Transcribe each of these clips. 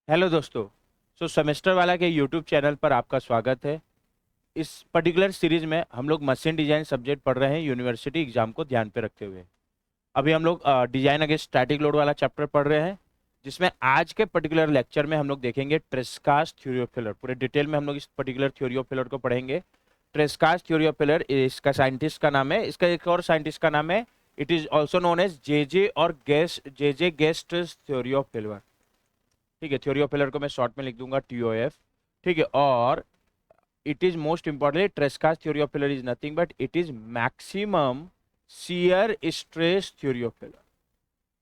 Hello दोस्तों। Semester वाला के यूट्यूब चैनल पर आपका स्वागत है। इस पर्टिकुलर सीरीज में हम लोग मशीन डिजाइन सब्जेक्ट पढ़ रहे हैं यूनिवर्सिटी एग्जाम को ध्यान पे रखते हुए। अभी हम लोग डिजाइन अगेंस्ट स्टैटिक लोड वाला चैप्टर पढ़ रहे हैं, जिसमें आज के पर्टिकुलर लेक्चर में हम लोग देखेंगे ट्रेस्कास थ्योरी ऑफ फेलियर। पूरे डिटेल में हम लोग इस पर्टिकुलर थ्योरी ऑफ फेलियर को पढ़ेंगे। ट्रेस्कास थ्योरी ऑफ फेलियर इसका साइंटिस्ट का नाम है, इसका एक और साइंटिस्ट का नाम है। It is also known as J J Guest theory of failure. ठीक है, थ्योरी ऑफ फेलियर को मैं शॉर्ट में लिख दूंगा TOF। ठीक है, और it is most importantly Tresca's theory of failure is nothing but it is maximum shear stress theory of failure.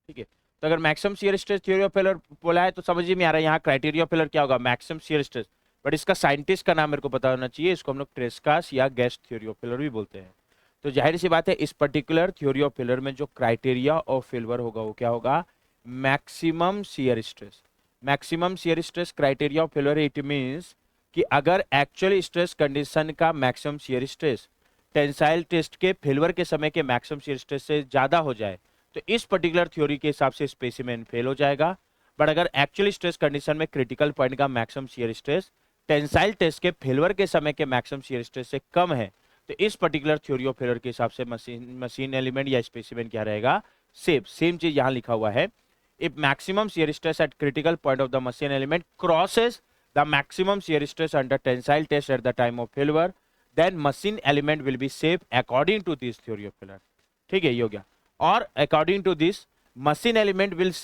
ठीक है, तो अगर maximum shear stress theory of failure बोला है तो समझ में आ रहा है यहाँ क्राइटेरिया ऑफ फेलियर क्या होगा, मैक्सिमम शियर स्ट्रेस। बट इसका साइंटिस्ट का नाम मेरे को पता होना चाहिए। इसको हम लोग ट्रेस्कास या गेस्ट थ्योरी ऑफ फेलियर भी बोलते हैं। तो जाहिर सी बात है, इस पर्टिकुलर थ्योरी ऑफ फेलियर में जो क्राइटेरिया ऑफ फेलियर होगा वो क्या होगा, maximum shear stress. Maximum shear stress criteria of failure it means कि अगर एक्चुअल स्ट्रेस कंडीशन का maximum shear stress tensile test के फेलियर के समय के मैक्सिमम शियर स्ट्रेस से ज्यादा हो जाए तो इस पर्टिकुलर थ्योरी के हिसाब से स्पेसिमेन फेल हो जाएगा। बट अगर एक्चुअल स्ट्रेस कंडीशन में क्रिटिकल पॉइंट का maximum shear stress tensile test के फेलियर के समय के मैक्सिमम शियर स्ट्रेस से कम है तो इस पर्टिकुलर थ्योरी ऑफ फेलियर के हिसाब से मशीन एलिमेंट या स्पेसिमेन क्या रहेगा, सेम चीज यहां लिखा हुआ है। If maximum shear stress at critical point of the machine element crosses the maximum shear stress under tensile test at the time of failure, then machine element will be safe according to this theory of failure. ठीक है, ये हो गया। और according to this machine element will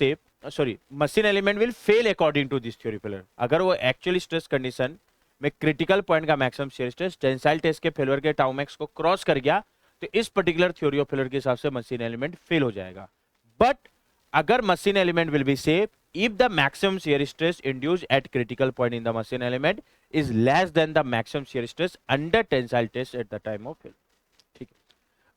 machine element will fail according to this theory of failure। अगर वो actual stress condition में critical point का maximum shear stress tensile test के failure के tau max को क्रॉस कर गया तो इस particular theory of failure के हिसाब से machine element fail हो जाएगा। But अगर machine element will be safe if the maximum shear stress induced at critical point in the machine element is less than the maximum shear stress under tensile test at the time of fail. ठीक है,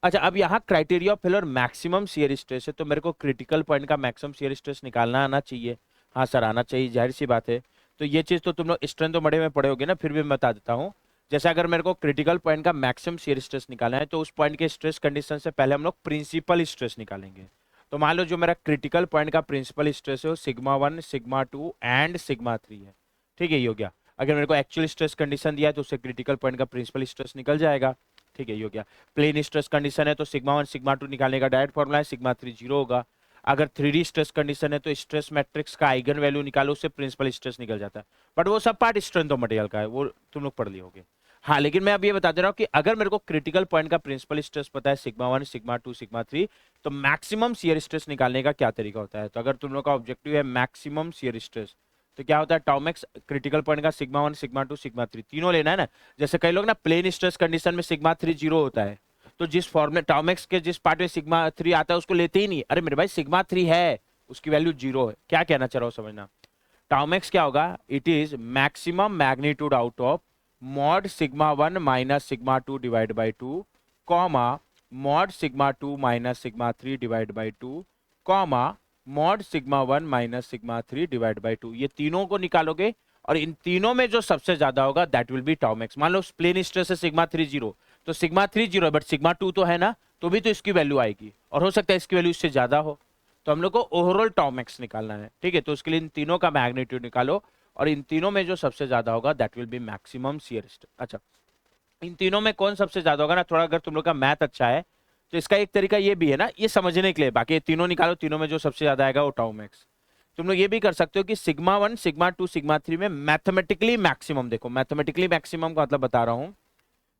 अच्छा अब यहाँ criteria of failure maximum shear stress है तो मेरे को critical point का मैक्सिमम शियर स्ट्रेस निकालना आना चाहिए। हाँ सर आना चाहिए, जाहिर सी बात है। तो ये चीज तो तुम लोग स्ट्रेंथ मडे में पढ़े होगे ना, फिर भी मैं बता देता हूँ। जैसे अगर मेरे को क्रिटिकल पॉइंट का मैक्सिमम शियर स्ट्रेस निकालना है तो उस पॉइंट के स्ट्रेस कंडीशन से पहले हम लोग प्रिंसिपल स्ट्रेस निकालेंगे। तो मान लो जो मेरा क्रिटिकल पॉइंट का प्रिंसिपल स्ट्रेस है वो σ1 σ2 एंड σ3 है। ठीक है, ये हो गया। अगर मेरे को एक्चुअल स्ट्रेस कंडीशन दिया है तो उससे क्रिटिकल पॉइंट का प्रिंसिपल स्ट्रेस निकल जाएगा। ठीक है, ये हो गया। प्लेन स्ट्रेस कंडीशन है तो σ1 σ2 निकालने का डायरेक्ट फॉर्मूला है σ3 0 होगा। अगर 3D स्ट्रेस कंडीशन है तो स्ट्रेस मैट्रिक्स का आइगन वैल्यू निकालो, उससे प्रिंसिपल स्ट्रेस निकल जाता है। बट वो सब पार्ट स्ट्रेंथ ऑफ मटेरियल का है, वो तुम लोग पढ़ लिए होगे। हाँ, लेकिन मैं अब ये बता दे रहा हूँ कि अगर मेरे को क्रिटिकल पॉइंट का प्रिंसिपल स्ट्रेस पता है σ1 σ2 σ3 तो मैक्सिमम शियर स्ट्रेस निकालने का क्या तरीका होता है। तो अगर तुम लोग का ऑब्जेक्टिव है मैक्सिमम शियर स्ट्रेस तो क्या होता है, टाउमेक्स क्रिटिकल पॉइंट का σ1 σ2 σ3 तीनों लेना है ना। जैसे कई लोग ना प्लेन स्ट्रेस कंडीशन में σ3 0 होता है तो जिस फॉर्मूले टाउमेक्स के जिस पार्ट में σ3 आता है उसको लेते ही नहीं। अरे मेरे भाई σ3 है, उसकी वैल्यू 0 है। क्या कहना चाह रहा हूँ समझना। टाउमेक्स क्या होगा, it is maximum magnitude out of mod σ1 minus σ2 divide by 2 comma mod σ2 minus σ3 divide by 2 comma mod σ1 minus σ3 divide by 2। ये तीनों को निकालोगे और इन तीनों में जो सबसे ज्यादा होगा दैट विल बी टाउमेक्स। मान लो प्लेन स्ट्रेस है σ3 0 तो σ3 0 है बट σ2 तो है ना, तो भी तो इसकी वैल्यू आएगी और हो सकता है इसकी वैल्यू इससे ज्यादा हो। तो हम लोग को ओवरऑल टाउमेक्स निकालना है। ठीक है, तो उसके लिए इन तीनों का मैग्नीट्यूड निकालो और इन तीनों में जो सबसे ज्यादा होगा that will B maximum shear stress. अच्छा, इन तीनों में कौन सबसे ज्यादा होगा ना, थोड़ा अगर तुम लोग का मैथ अच्छा है तो इसका एक तरीका ये भी है ना, ये समझने के लिए। बाकी तीनों निकालो, तीनों में जो सबसे ज्यादा आएगा वो टाउमेक्स। तुम लोग ये भी कर सकते हो कि σ1 σ2 σ3 में मैथमेटिकली मैक्सिमम, देखो मैथमेटिकली मैक्सिमम का मतलब बता रहा हूं।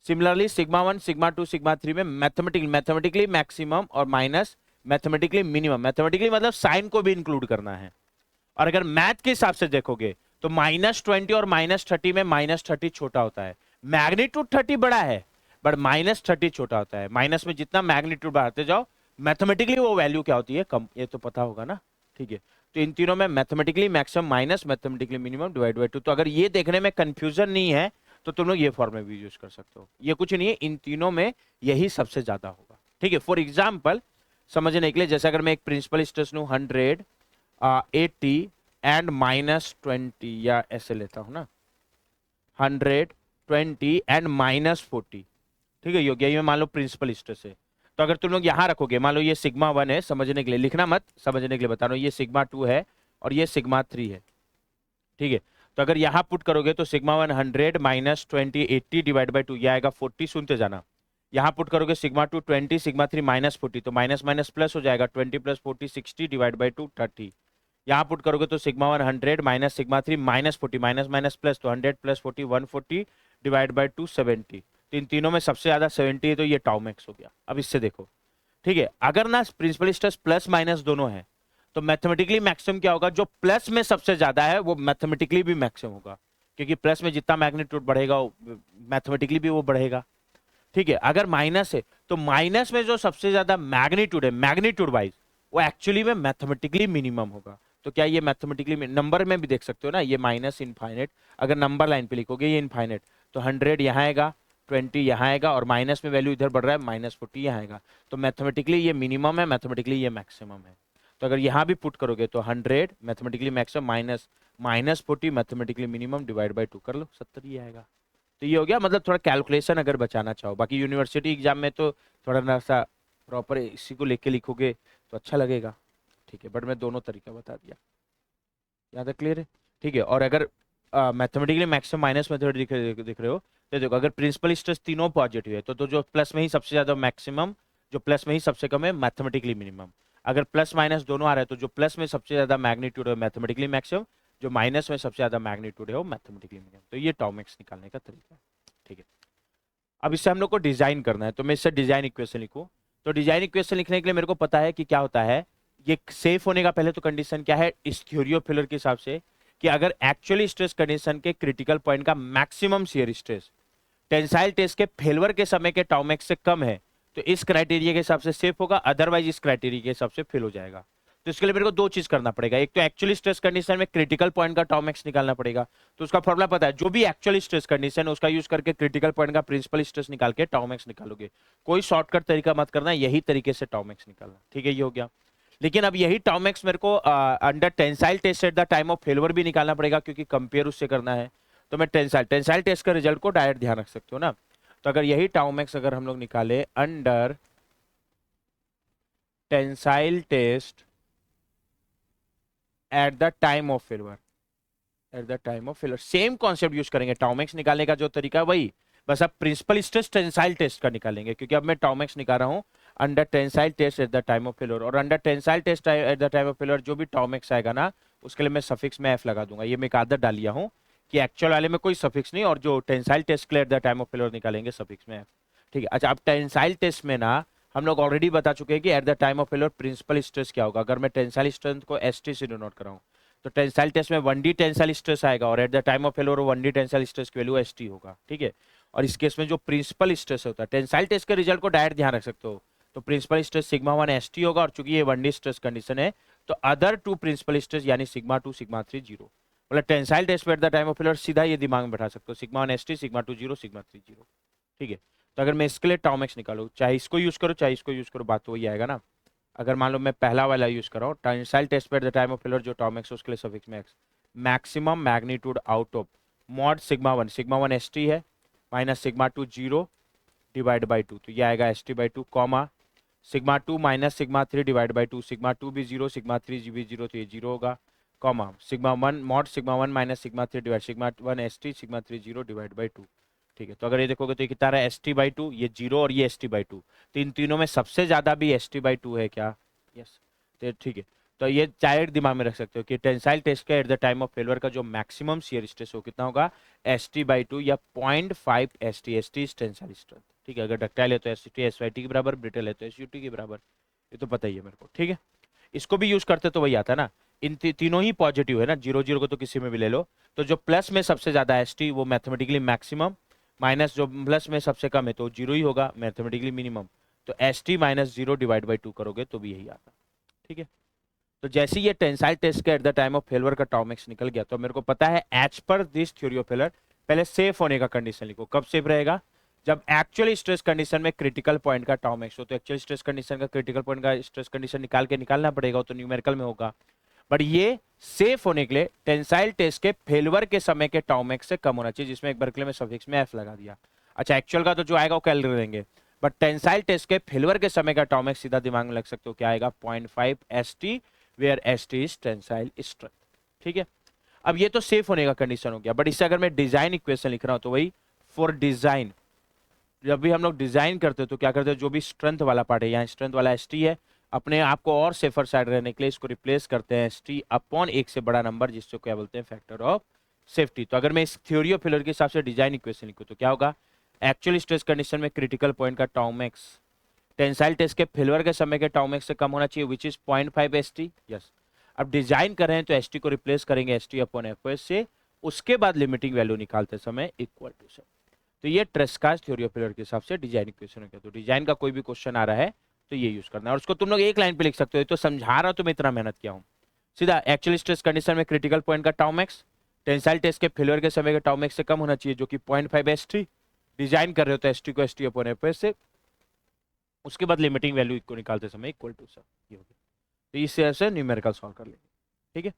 सिमिलरली σ1 σ2 σ3 में मैथमेटिकली मैक्सिमम और माइनस मैथमेटिकली मिनिमम। मैथमेटिकली मतलब साइन को भी इंक्लूड करना है। और अगर मैथ के हिसाब से देखोगे तो -20 और -30 में -30 छोटा होता है, मैग्नीट्यूड 30 बड़ा है बट -30 छोटा होता है। माइनस में जितना मैग्नीट्यूड बढ़ाते जाओ मैथमेटिकली वो वैल्यू क्या होती है, कम। ये तो पता होगा ना। ठीक है, तो इन तीनों में mathematically maximum minus mathematically minimum divide by 2। तो अगर ये देखने में कंफ्यूजन नहीं है तो तुम लोग ये फॉर्मूला भी यूज कर सकते हो। ये कुछ नहीं है, इन तीनों में यही सबसे ज्यादा होगा। ठीक है, फॉर एग्जाम्पल समझने के लिए, जैसे अगर मैं एक प्रिंसिपल स्ट्रेस लूं 100 80 एंड -20 या ऐसे लेता हूं ना, 100 20 एंड -40। ठीक है, ये हो गया। ये मान लो प्रिंसिपल स्ट्रेस है। तो अगर तुम लोग यहां रखोगे, मान लो ये σ1 है, समझने के लिए लिखना मत, समझने के लिए बता रहा हूं, ये σ2 है और ये σ3 है। ठीक है। तो अगर यहाँ पुट करोगे तो सिग्मा 100 माइनस 20 80 डिवाइड बाई 2, ये आएगा 40, सुनते जाना। यहाँ पुट करोगे सिग्मा 2 20 सिग्मा 3 माइनस 40, तो माइनस माइनस प्लस हो जाएगा, 20 प्लस 40 60 डिवाइड बाई 2 30। यहाँ पुट करोगे तो sigma 100 minus sigma 3 minus 40 minus minus plus, तो 100 प्लस 40 140 डिवाइड बाई 2 70। तो इन तीनों में सबसे ज्यादा 70 है, तो ये टाउ मैक्स हो गया। अब इससे देखो, ठीक है, अगर ना प्रिंसिपल स्ट्रेस प्लस माइनस दोनों है तो मैथमेटिकली मैक्सिमम क्या होगा, जो प्लस में सबसे ज्यादा है वो मैथमेटिकली भी मैक्सिमम होगा, क्योंकि प्लस में जितना मैग्नीट्यूड बढ़ेगा मैथमेटिकली भी वो बढ़ेगा। ठीक है, अगर माइनस है तो माइनस में जो सबसे ज्यादा मैग्नीट्यूड है मैग्नीट्यूड वाइज, वो एक्चुअली में मैथमेटिकली मिनिमम होगा। तो क्या ये मैथमेटिकली, नंबर में भी देख सकते हो ना, ये माइनस इनफाइनेट, अगर नंबर लाइन पे लिखोगे ये इनफाइनेट, तो 100 यहाँ आएगा, 20 यहाँ आएगा, और माइनस में वैल्यू इधर बढ़ रहा है, माइनस 40 यहाँ आएगा। तो मैथमेटिकली ये मिनिमम है, मैथमेटिकली ये मैक्सिमम है। तो अगर यहाँ भी पुट करोगे तो 100 mathematically maximum minus minus 40 mathematically minimum divide by 2 कर लो, 70 ही आएगा। तो ये हो गया, मतलब थोड़ा कैलकुलेशन अगर बचाना चाहो। बाकी यूनिवर्सिटी एग्जाम में तो थोड़ा ना सा प्रॉपर इसी को लेके लिखोगे तो अच्छा लगेगा। ठीक है, बट मैं दोनों तरीका बता दिया, यहाँ तक क्लियर है। ठीक है, और अगर मैथमेटिकली मैक्सिमम माइनस मेथड दिख रहे हो तो देखो, अगर प्रिंसिपल स्ट्रेस तीनों पॉजिटिव है तो जो प्लस में ही सबसे ज्यादा मैक्सिमम, जो प्लस में ही सबसे कम है मैथमेटिकली मिनिमम। अगर प्लस माइनस दोनों आ रहा है तो जो प्लस में सबसे ज्यादा मैग्नीट्यूड है मैथमेटिकली मैक्सिमम, जो माइनस में सबसे ज्यादा मैग्नीट्यूड है वो मैथमेटिकली मिनिमम। तो ये टाउ मैक्स निकालने का तरीका है। ठीक है, अब इससे हम लोग को डिजाइन करना है, तो मैं इससे डिजाइन इक्वेशन लिखूं। तो डिजाइन इक्वेशन लिखने के लिए मेरे को पता है कि क्या होता है, ये सेफ होने का पहले तो कंडीशन क्या है इस थ्योरी ऑफ फेलियर के हिसाब से, कि अगर एक्चुअली स्ट्रेस कंडीशन के क्रिटिकल पॉइंट का maximum shear stress tensile test के फेलवर के समय के टाउ मैक्स से कम है तो इस क्राइटेरिया के हिसाब से सेफ होगा, अदरवाइज इस क्राइटेरिया के हिसाब से फेल हो जाएगा। तो इसके लिए मेरे को दो चीज करना पड़ेगा, एक तो एक्चुअली स्ट्रेस कंडीशन में क्रिटिकल पॉइंट का टाउ मैक्स निकालना पड़ेगा। तो उसका फॉर्मूला पता है, जो भी एक्चुअली स्ट्रेस कंडीशन है उसका यूज करके क्रिटिकल पॉइंट का प्रिंसिपल स्ट्रेस निकाल के टाउ मैक्स निकालोगे। कोई शॉर्टकट तरीका मत करना, यही तरीके से टाउ मैक्स निकालना। ठीक है, ये हो गया। लेकिन अब यही टाउ मैक्स मेरे को under tensile test at the time of failure भी निकालना पड़ेगा, क्योंकि कंपेयर उससे करना है। तो मैं टेंसाइल टेस्ट का रिजल्ट को डायरेक्ट ध्यान रख सकते हो ना। तो अगर यही टाउ मैक्स अगर हम लोग निकाले under tensile test at the time of failure, at the time of failure same concept use करेंगे। टाउ मैक्स निकालने का जो तरीका है वही, बस अब प्रिंसिपल स्ट्रेस टेंसाइल टेस्ट का निकालेंगे, क्योंकि अब मैं टाउ मैक्स निकाल रहा हूं under tensile test at the time of failure. और under tensile test at the time of failure जो भी टाउ मैक्स आएगा ना, उसके लिए मैं सफिक्स में एफ लगा दूंगा। ये मैं एक आदत डाल लिया हूं कि एक्चुअल वाले में कोई सफिक्स नहीं, और जो टेंसाइल टेस्ट के लिए एट द टाइम ऑफ फेलवर निकालेंगे सफिक्स में एफ। ठीक है, अच्छा, अब टेंसाइल टेस्ट में ना हम लोग ऑलरेडी बता चुके हैं कि at the time of failure principal stress क्या होगा। अगर मैं टेंसाइल स्ट्रेंथ को एसटी से डिनोट कराऊं तो टेंसाइल टेस्ट में 1D टेंसाइल स्ट्रेस आएगा, और at the time of failure 1D tensile stress की वैल्यू एसटी होगा। ठीक है, और इस केस में जो प्रिंसिपल स्ट्रेस होता है, टेंसाइल टेस्ट के रिजल्ट को डायरेक्ट ध्यान रख सकते हो, तो प्रिंसिपल स्ट्रेस सिग्मा 1 एसटी होगा, और चूंकि ये 1D स्ट्रेस कंडीशन है तो अदर टू प्रिंसिपल स्ट्रेस यानी सिग्मा 2 सिग्मा 3 जीरो। मतलब tensile test at the time of failure सीधा ये दिमाग में बैठा सकते हो, sigma 1 ST sigma 2 zero sigma 3 zero. ठीक है, तो अगर मैं इसके लिए टाउ मैक्स निकालू, चाहे इसको यूज करो चाहे इसको यूज करो, बात तो वही आएगा ना। अगर मान लो मैं पहला वाला यूज कर रहा हूँ tensile test at the time of failure, जो टाउ मैक्स उसके लिए सफिक्स में X, maximum magnitude out of mod sigma 1 S T है minus sigma 2 zero divide by 2, तो ये आएगा S T by 2 comma sigma 2 minus sigma 3 divide by 2, sigma 2 भी zero sigma 3 भी जीरो, तो ये जीरो होगा, comma sigma 1 mod sigma 1 minus sigma 3 divide sigma 1 S T sigma 3 zero divide by 2। ठीक है, तो अगर ये देखोगे तो ये कितना रहा है एस टी बाई 2, ये जीरो और ये एस टी बाई 2, तो इन तीनों में सबसे ज्यादा भी एस टी बाई 2 है क्या? यस। तो ठीक है, तो ये डायरेक्ट दिमाग में रख सकते हो कि टेंसाइल टेस्ट का एट द टाइम ऑफ फेलवर का जो मैक्सिमम शियर स्ट्रेस हो कितना होगा, एस टी बाई 2 या 0.5 S T. S T tensile strength. ठीक है, अगर डक्टाइल है तो S T S Y T के बराबर, ब्रिटल है तो एस यू टी के बराबर, ये तो पता ही है मेरे को। ठीक है, इसको भी यूज करते तो वही आता है ना, इन तीनों ही पॉजिटिव है ना, जीरो जीरो को तो किसी में भी ले लो। तो जो प्लस में सबसे ज्यादा एस टी वो मैथमेटिकली मैक्सिमम, माइनस जो प्लस में सबसे कम है तो जीरो ही होगा मैथमेटिकली मिनिमम। तो S T minus zero divide by 2 करोगे तो भी यही आता। ठीक है, तो जैसे ये टेंसाइल टेस्ट के एट द टाइम ऑफ फेलवर का टाउ मैक्स निकल गया, तो मेरे को पता है as per this theory of failure पहले सेफ होने का कंडीशन लिखो। कब सेफ रहेगा? जब एक्चुअल स्ट्रेस कंडीशन में क्रिटिकल पॉइंट का टाउ मैक्स हो। तो एक्चुअल स्ट्रेस कंडीशन का क्रिटिकल पॉइंट का स्ट्रेस कंडीशन निकालना पड़ेगा, तो न्यूमेरिकल में होगा। बट ये सेफ होने के लिए टेंसाइल टेस्ट के फेलवर के समय के टाउ मैक्स से कम होना चाहिए, जिसमें एक बार के लिए मैं सफिक्स में एफ लगा दिया। अच्छा, एक्चुअल का तो जो आएगा वो कैलकुलेट करेंगे, बट टेंसाइल टेस्ट के फेलवर के समय का टाउ मैक्स सीधा दिमाग में लग सकते हो क्या आएगा, 0.5 S T, where S T is tensile strength. ठीक है, अब ये तो सेफ होने का कंडीशन हो गया, बट इससे अगर मैं डिजाइन इक्वेशन लिख रहा हूं तो वही फॉर डिजाइन, जब भी हम लोग डिजाइन करते हैं तो क्या करते हैं, जो भी स्ट्रेंथ वाला पार्ट है, यहाँ स्ट्रेंथ वाला एस टी है, अपने आप को और सेफर साइड रहने के लिए इसको रिप्लेस करते हैं एस टी अपॉन एक से बड़ा नंबर, जिसको क्या बोलते हैं फैक्टर ऑफ सेफ्टी। तो अगर मैं इस थ्योरी ऑफ फेलियर के हिसाब से डिजाइन इक्वेशन लिखूं तो क्या होगा, एक्चुअल स्ट्रेस कंडीशन में क्रिटिकल पॉइंट का टाउ मैक्स टेंसाइल टेस्ट के फेलियर के समय के टाउ मैक्स से कम होना चाहिए, which is 0.5 S T. Yes, अब डिजाइन कर रहे हैं तो एस टी को रिप्लेस करेंगे S T upon F S से, उसके बाद लिमिटिंग वैल्यू निकालते समय इक्वल टू से। तो ये ट्रेस्कास थ्योरी ऑफ फेलियर के हिसाब से डिजाइन इक्वेशन हो गया। तो डिजाइन का कोई भी क्वेश्चन आ रहा है तो ये यूज करना है, और उसको तुम लोग एक लाइन पे लिख सकते हो, तो समझा रहा तो मैं इतना मेहनत किया हूं। सीधा एक्चुअल स्ट्रेस कंडीशन में क्रिटिकल पॉइंट का टाउ मैक्स टेंसाइल टेस्ट के फेलियर के समय के टाउ मैक्स से कम होना चाहिए, जो कि 0.5 एस टी। डिजाइन कर रहे हो तो एस टी को S T upon F S से, उसके बाद लिमिटिंग वैल्यू को निकालते समय इक्वल टू सर, ये हो गया। तो इस तरह से न्यूमेरिकल सॉल्व कर लेंगे, ठीक है।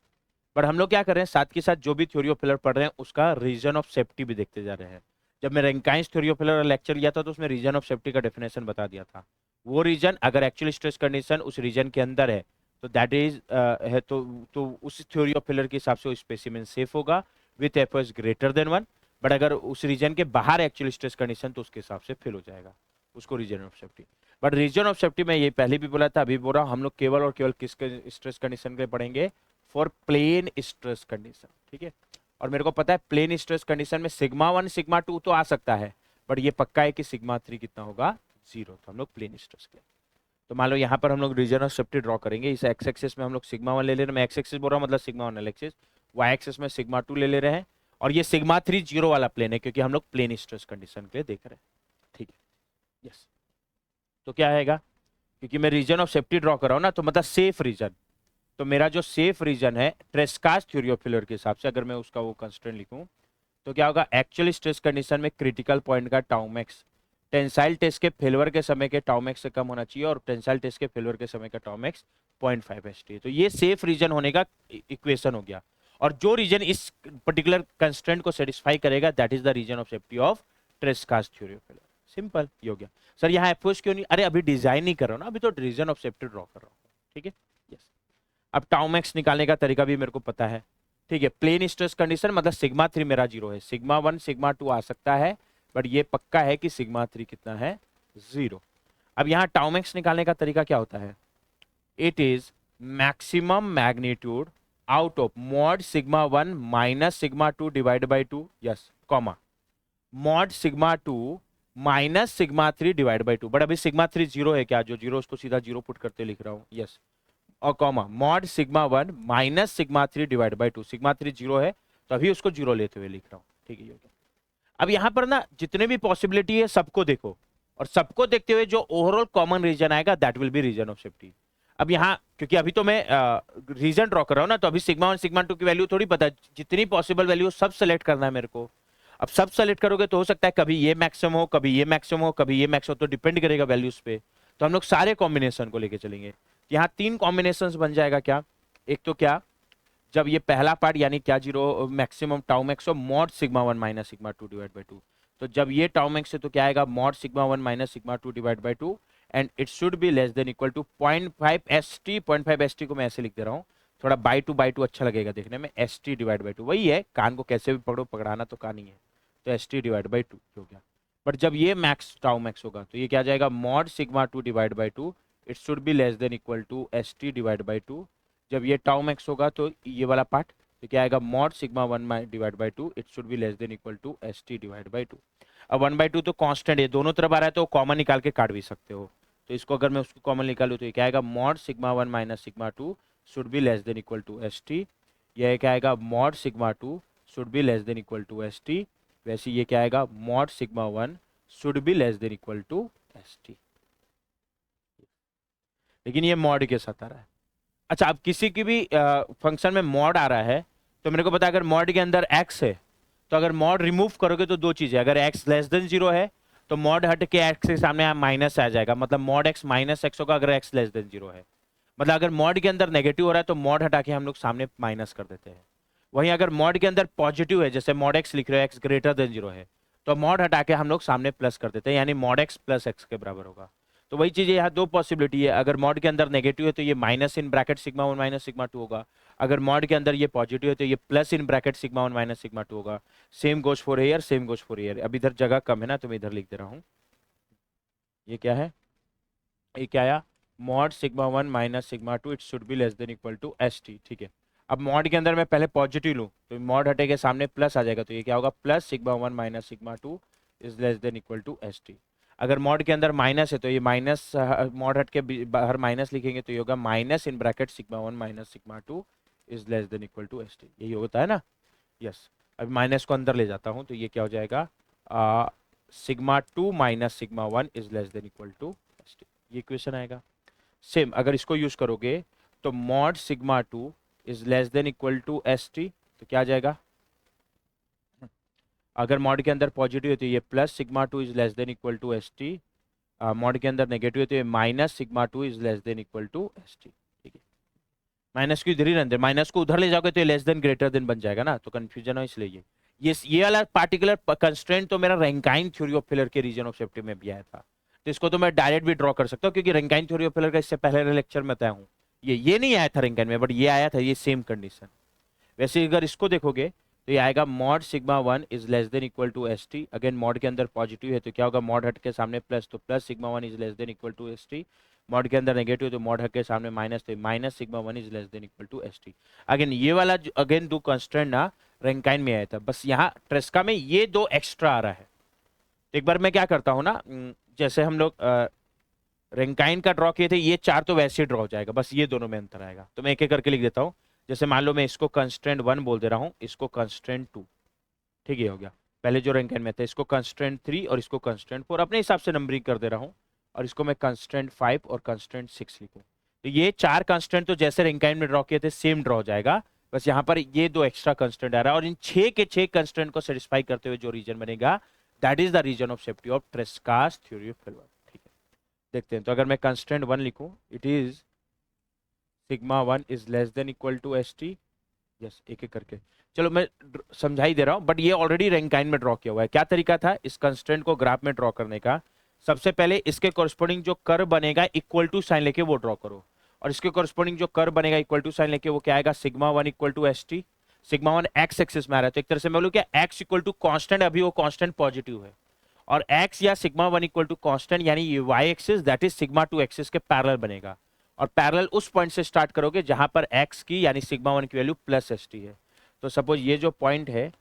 बट हम लोग क्या कर रहे हैं, साथ के साथ जो भी थ्योरी ऑफ फेलियर पढ़ रहे हैं उसका रीजन ऑफ सेफ्टी भी देखते जा रहे हैं। जब मैं Rankine's theory of failure lecture लिया था तो उसमें रीजन ऑफ सेफ्टी का डेफिनेशन बता दिया था। वो रीजन अगर एक्चुअल स्ट्रेस कंडीशन उस रीजन के अंदर है तो दैट इज है, तो उस थ्योरी ऑफ फेलियर के हिसाब से वो स्पेसिमेन सेफ होगा with F S greater than 1। But अगर उस रीजन के बाहर एक्चुअल स्ट्रेस कंडीशन तो उसके हिसाब से फेल हो जाएगा, उसको region of safety. But region of safety में ये पहले भी बोला था, अभी बोल रहा हूं, हम लोग केवल और केवल किसके स्ट्रेस कंडीशन के लिए पढ़ेंगे, फॉर प्लेन स्ट्रेस कंडीशन, ठीक है। और मेरे को पता है प्लेन स्ट्रेस कंडीशन में सिग्मा 1 सिग्मा 2 तो आ सकता है, बट ये पक्का है कि सिग्मा 3 कितना होगा, 0। तो हम लोग प्लेन स्ट्रेस के, तो मान लो यहाँ पर हम लोग रीजन ऑफ सेफ्टी ड्रॉ करेंगे। इस एक्स एक्सिस में हम लोग सिग्मा 1 ले ले रहे हैं, मैं एक्स एक्सिस बोल रहा हूँ मतलब सिग्मा 1 एक्सिस, वाई एक्सिस में सिग्मा 2 ले ले रहे हैं, और ये सिग्मा 3 0 वाला प्लेन है क्योंकि हम लोग प्लेन स्ट्रेस कंडीशन के लिए देख रहे हैं, ठीक है। यस, तो क्या आएगा, क्योंकि मैं रीजन ऑफ सेफ्टी ड्रॉ कर रहा हूँ ना, तो मतलब सेफ रीजन, तो मेरा जो सेफ रीजन है ट्रेस्कास थ्योरी ऑफ फेलियर के हिसाब से, अगर मैं उसका वो कंस्ट्रेंट लिखूं तो क्या होगा, एक्चुअल स्ट्रेस कंडीशन में क्रिटिकल पॉइंट का टाउ मैक्स टेंसाइल टेस्ट के फेलियर के समय के टाउ मैक्स से कम होना चाहिए, और टेंसाइल टेस्ट के फेलियर के समय का टाउ मैक्स 0.5 एस टी। तो ये सेफ रीजन होने का इक्वेशन हो गया, और जो रीजन इस पर्टिकुलर कंस्ट्रेंट को सेटिस्फाई करेगा that is the region of safety of Tresca's theory of failure. Simple, ये हो गया। सर यहाँ एफओएस क्यों नहीं, अरे अभी डिजाइन नहीं कर रहा हूँ ना, अभी तो रीजन ऑफ सेफ्टी ड्रॉ कर रहा हूँ, ठीक है। यस, अब टाउ मैक्स निकालने का तरीका भी मेरे को पता है, ठीक है। प्लेन स्ट्रेस कंडीशन मतलब सिग्मा 3 मेरा 0 है, सिग्मा 1 सिग्मा 2 आ सकता है, बट ये पक्का है कि सिग्मा 3 कितना है, 0। अब यहाँ टाउ मैक्स निकालने का तरीका क्या होता है, it is maximum magnitude out of mod sigma 1 minus sigma 2 divide by 2, yes, comma mod sigma 2 minus sigma 3 divide by 2। But अभी सिग्मा 3 0 है क्या, जो 0 उसको सीधा 0 पुट करते लिख रहा हूँ, यस, और comma mod sigma 1 minus sigma 3 divide by 2। Sigma 3 0 है तो अभी उसको 0 लेते हुए लिख रहा हूँ, ठीक है। अब यहाँ पर ना जितने भी पॉसिबिलिटी है सबको देखो, और सबको देखते हुए जो ओवरऑल कॉमन रीजन आएगा that will be region of safety. अब यहाँ क्योंकि अभी तो मैं रीजन ड्रॉ कर रहा हूँ ना, तो अभी सिग्मा 1 सिग्मा 2 की वैल्यू थोड़ी पता है, जितनी पॉसिबल वैल्यू सब सेलेक्ट करना है मेरे को। अब सब सेलेक्ट करोगे तो हो सकता है कभी ये मैक्सिमम हो, कभी ये मैक्सिमम हो, कभी ये मैक्सिमम हो, तो डिपेंड करेगा वैल्यूज पे। तो हम लोग सारे कॉम्बिनेशन को लेके चलेंगे। यहाँ 3 कॉम्बिनेशन बन जाएगा क्या, एक तो क्या, जब ये पहला पार्ट यानी क्या 0 maximum tau max of mod sigma 1 minus sigma 2 divide by 2, तो जब ये टाउ मैक्स है तो क्या आएगा, mod sigma 1 minus sigma 2 divide by 2, and it should be less than equal to 0.5 S T. 0.5 S T को मैं ऐसे लिख दे रहा हूँ, थोड़ा बाई टू अच्छा लगेगा देखने में, एस टी डिवाइड बाई 2 वही है, कान को कैसे भी पकड़ो, पकड़ाना तो कान ही है, तो एस टी डिवाइड बाई 2 हो गया। बट जब ये मैक्स टाउ मैक्स होगा तो ये क्या आ जाएगा, mod sigma 2 divide by 2 it should be less than equal to S T divide by 2। जब ये टाउ मैक्स होगा तो ये वाला पार्ट तो क्या आएगा, mod sigma 1 divide by 2 it should be less than equal to S T divide by 2। अब 1/2 तो कांस्टेंट है, दोनों तरफ आ रहा है तो कॉमन निकाल के काट भी सकते हो, तो इसको अगर मैं उसको कॉमन निकालूँ तो ये क्या आएगा, mod sigma 1 minus sigma 2 should be less than equal to S T. यह क्या आएगा, mod sigma 2 should be less than equal to S T. वैसे ये क्या आएगा, mod sigma 1 should be less than equal to S T, लेकिन ये mod के साथ आ रहा है। अच्छा, अब किसी की भी फंक्शन में मॉड आ रहा है तो मेरे को पता है अगर मॉड के अंदर एक्स है तो अगर मॉड रिमूव करोगे तो दो चीजें, अगर एक्स लेस देन 0 है तो मॉड हट के एक्स के सामने माइनस आ जाएगा, मतलब मॉड एक्स माइनस एक्स होगा अगर एक्स लेस देन 0 है। मतलब अगर मॉड के अंदर नेगेटिव हो रहा है तो मॉड हटा के हम लोग सामने माइनस कर देते हैं। वहीं अगर मॉड के अंदर पॉजिटिव है, जैसे मॉड एक्स लिख रहे हो एक्स ग्रेटर देन 0 है, तो मॉड हटा के हम लोग सामने प्लस कर देते हैं, यानी मॉड एक्स प्लस एक्स के बराबर होगा। तो वही चीज यहाँ दो पॉसिबिलिटी है, अगर मॉड के अंदर नेगेटिव है तो ये minus in bracket sigma 1 minus sigma 2 होगा, अगर मॉड के अंदर ये पॉजिटिव है तो ये plus in bracket sigma one minus sigma two होगा। Same goes for here, same goes for here. अब इधर जगह कम है ना तो मैं इधर लिख दे रहा हूँ। ये क्या है, ये क्या आया, mod sigma one minus sigma two it should be less than equal to S T. ठीक है, अब मॉड के अंदर मैं पहले पॉजिटिव लूँ तो मॉड हटे के सामने प्लस आ जाएगा, तो ये क्या होगा, plus sigma one minus sigma two is less than equal to S T. अगर मॉड के अंदर माइनस है तो ये माइनस, मॉड हट के बाहर माइनस लिखेंगे तो ये होगा minus in bracket sigma one minus sigma two is less than equal to S T. यही होता है ना, यस। अब माइनस को अंदर ले जाता हूँ तो ये क्या हो जाएगा, sigma two minus sigma one is less than equal to S T. ये क्वेश्चन आएगा। सेम अगर इसको यूज करोगे तो mod sigma two is less than equal to S T, तो क्या आ जाएगा, अगर मॉड के अंदर पॉजिटिव है तो ये plus sigma two is less than equal to S T, mod के अंदर नेगेटिव है तो ये minus sigma two is less than equal to S T. ठीक है, माइनस को इधर ही रहने दे, माइनस को उधर ले जाओगे तो ये लेस देन ग्रेटर देन बन जाएगा ना, तो कंफ्यूजन हो इसलिए ये वाला पार्टिकुलर कंस्ट्रेंट तो मेरा रैंकाइन थ्योरी ऑफ फेलियर के रीजन ऑफ सेफ्टी में भी आया था, तो इसको तो मैं डायरेक्ट भी ड्रॉ कर सकता हूँ क्योंकि रैंकाइन थ्योरी ऑफ फेलियर का इससे पहले लेक्चर में बताया हूँ। ये नहीं आया था रैंकाइन में, बट ये आया था, ये सेम कंडीशन। वैसे अगर इसको देखोगे तो ये आएगा mod sigma one is less than equal to S T. Again mod के अंदर पॉजिटिव है तो क्या होगा, मॉड हट के सामने प्लस, तो plus sigma one is less than equal to S T. Mod के अंदर नेगेटिव तो मॉड हट के सामने माइनस, तो minus sigma one is less than equal to S T. Again ये वाला अगेन दो कंस्ट्रेंट ना रैंकाइन में आया था, बस यहाँ ट्रेस्का में ये दो एक्स्ट्रा आ रहा है। एक बार मैं क्या करता हूँ ना, जैसे हम लोग रैंकाइन का ड्रॉ किए थे, ये चार तो वैसे ही ड्रॉ हो जाएगा, बस ये दोनों में अंतर आएगा। तो मैं एक एक करके लिख देता हूँ। जैसे मान लो मैं इसको कंस्ट्रेंट वन बोल दे रहा हूँ, इसको कंस्ट्रेंट टू, ठीक है, हो गया। पहले जो रैंकाइन में था इसको कंस्ट्रेंट थ्री और इसको कंस्ट्रेंट फोर, अपने हिसाब से नंबरिंग कर दे रहा हूँ। और इसको मैं कंस्ट्रेंट फाइव और कंस्ट्रेंट सिक्स लिखूँ। तो ये चार कंस्ट्रेंट तो जैसे रैंकाइन में ड्रॉ किए थे सेम ड्रॉ हो जाएगा, बस यहाँ पर ये दो एक्स्ट्रा कंस्ट्रेंट आ रहा है। और इन छह के छह कंस्ट्रेंट को सेटिस्फाई करते हुए जो रीजन बनेगा, that is the region of safety of Tresca's theory of failure. ठीक है, देखते हैं। तो अगर मैं कंस्ट्रेंट वन लिखूं, it is sigma one is less than equal to S T. Yes, एक एक करके चलो मैं समझा ही दे रहा हूं, बट ये ऑलरेडी रैंकाइन में ड्रॉ किया हुआ है। क्या तरीका था इस कंस्ट्रेंट को ग्राफ में ड्रॉ करने का, सबसे पहले इसके कॉरस्पॉन्डिंग जो कर्व बनेगा इक्वल टू साइन लेके वो ड्रॉ करो, और इसके कॉरस्पॉन्डिंग जो कर्व बनेगा इक्वल टू साइन लेके वो क्या आएगा, sigma one equal to S T. Sigma one X axis में आ रहा है, तो एक तरह से मैं बोलूं क्या, एक्स इक्वल टू कॉन्स्टेंट, अभी वो कॉन्स्टेंट पॉजिटिव है, और एक्स या sigma one equal to constant यानी ये Y axis that is sigma two axis के पैरेलल बनेगा। और पैरेलल उस पॉइंट से स्टार्ट करोगे जहां पर एक्स की यानी सिग्मा वन की वैल्यू प्लस एस टी है। तो सपोज ये जो पॉइंट है,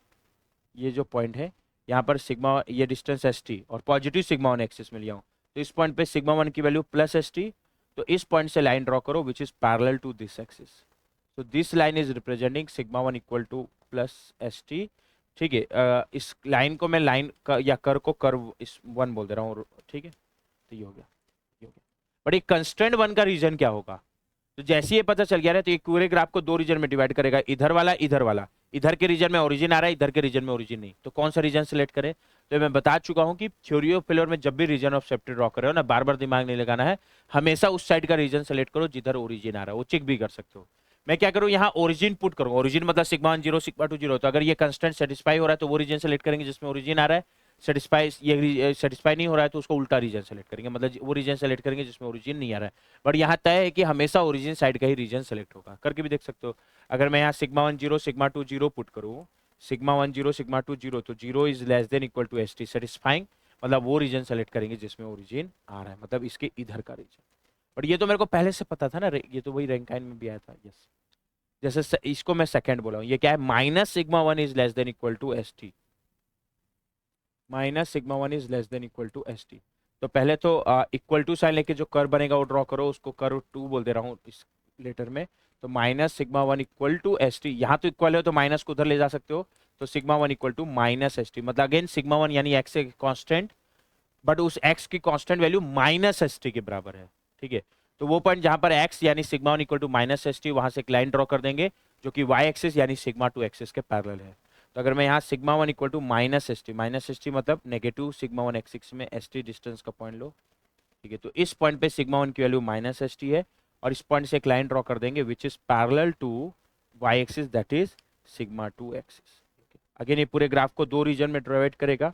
ये जो पॉइंट है यहाँ पर सिग्मा, ये डिस्टेंस एस टी और पॉजिटिव सिग्मा वन एक्सिस में लिया हूँ, तो इस पॉइंट पे सिग्मा वन की वैल्यू प्लस एस टी। तो इस पॉइंट से लाइन ड्रॉ करो which is parallel to this axis. तो this line is representing sigma one equal to plus S T. ठीक है, इस लाइन को मैं लाइन या कर को कर्व इस वन बोल दे रहा हूँ। ठीक है, तो ये हो गया, ये हो गया। बट एक कंस्टेंट वन का रीजन क्या होगा, तो जैसे ये पता चल गया ना, तो एक पूरे ग्राफ को दो रीजन में डिवाइड करेगा, इधर वाला इधर वाला। इधर के रीजन में ओरिजिन आ रहा है, इधर के रीजन में ओरिजिन नहीं, तो कौन सा रीजन सेलेक्ट करें। तो मैं बता चुका हूं कि थ्योरी ऑफ फेलियर में जब भी रीजन ऑफ सेफ्टी ड्रॉ कर रहे हो ना, बार बार दिमाग नहीं लगाना है, हमेशा उस साइड का रीजन सेलेक्ट करो जिधर ओरिजिन आ रहा है। वो चेक भी कर सकते हो। मैं क्या करूँ, यहाँ ओरिजिन पुट करूँ, ओरिजिन मतलब sigma one zero sigma two zero, तो अगर ये कंस्टेंट सेटिस्फाई हो रहा है तो वो रीजन सेलेक्ट करेंगे जिसमें ओरिजिन आ रहा है। सेटिस्फाई नहीं हो रहा है तो उसको उल्टा रीजन सेलेक्ट करेंगे, मतलब वो रीजन सेलेक्ट करेंगे जिसमें ओरिजिन नहीं आ रहा है। बट यहाँ तय है कि हमेशा ओरिजिन साइड का ही रीजन सेलेक्ट होगा। करके भी देख सकते हो। अगर मैं यहाँ sigma one zero sigma two zero put करूँ, sigma one zero sigma two zero, तो zero is less than equal to S T, satisfying, मतलब वो रीजन सेलेक्ट करेंगे जिसमें ओरिजिन आ रहा है, मतलब इसके इधर का रीजन। बट ये तो मेरे को पहले से पता था ना, ये तो वही रैंकाइन में भी आया था। यस, जैसे इसको मैं सेकंड बोला हूँ, ये क्या है, minus sigma one is less than equal to S T, minus sigma one is less than equal to S T. तो पहले तो इक्वल टू साइन लेके जो कर्व बनेगा वो ड्रॉ करो, उसको कर्व टू बोल दे रहा हूँ इस लेटर में। तो minus sigma one equal to S T, यहाँ तो इक्वल है तो माइनस को उधर ले जा सकते हो, तो sigma one equal to minus S T, मतलब अगेन सिग्मा वन यानी एक्स कॉन्स्टेंट, बट उस एक्स की constant value minus S T के बराबर है। ठीक है, तो वो पॉइंट जहां पर एक्स यानी sigma one equal to minus S T, वहां से एक लाइन ड्रॉ कर देंगे जो कि वाई एक्सिस यानी सिग्मा टू एक्सिस के पैरेलल है। तो अगर मैं यहाँ sigma one equal to minus S T मतलब नेगेटिव सिग्मा वन एक्सिस में एस टी डिस्टेंस का पॉइंट लो। ठीक है, तो इस पॉइंट पे सिग्मा वन की वैल्यू माइनस एस टी है, और इस पॉइंट से एक लाइन ड्रॉ कर देंगे which is parallel to Y axis that is sigma two axis. Again ये पूरे ग्राफ को दो रीजन में डिवाइड करेगा,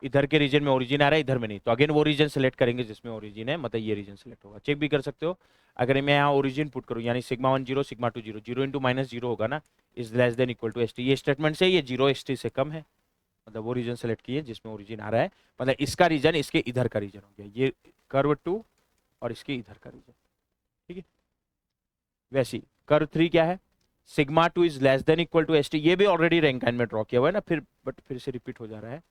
इधर के रीजन में ओरिजिन आ रहा है, इधर में नहीं, तो अगेन वो रीजन सेलेक्ट करेंगे जिसमें ओरिजिन है, मतलब ये रीजन सेलेक्ट होगा। चेक भी कर सकते हो, अगर मैं यहाँ ओरिजिन पुट करूँ यानी सिग्मा 1 0 सिग्मा 2 0, 0 इंटू माइनस 0 होगा ना, is less than equal to S T, ये स्टेटमेंट से ये 0 एस टी से कम है, मतलब वो रीजन सेलेक्ट किए जिसमें ओरिजिन आ रहा है, मतलब इसका रीजन इसके इधर का रीजन हो गया, ये कर्व 2 और इसके इधर का रीजन, ठीक है। वैसे कर्व 3 क्या है, sigma 2 is less than equal to S T, ये भी ऑलरेडी रैंकाइन में ड्रॉ किया हुआ है ना, फिर बट फिर से रिपीट हो जा रहा है।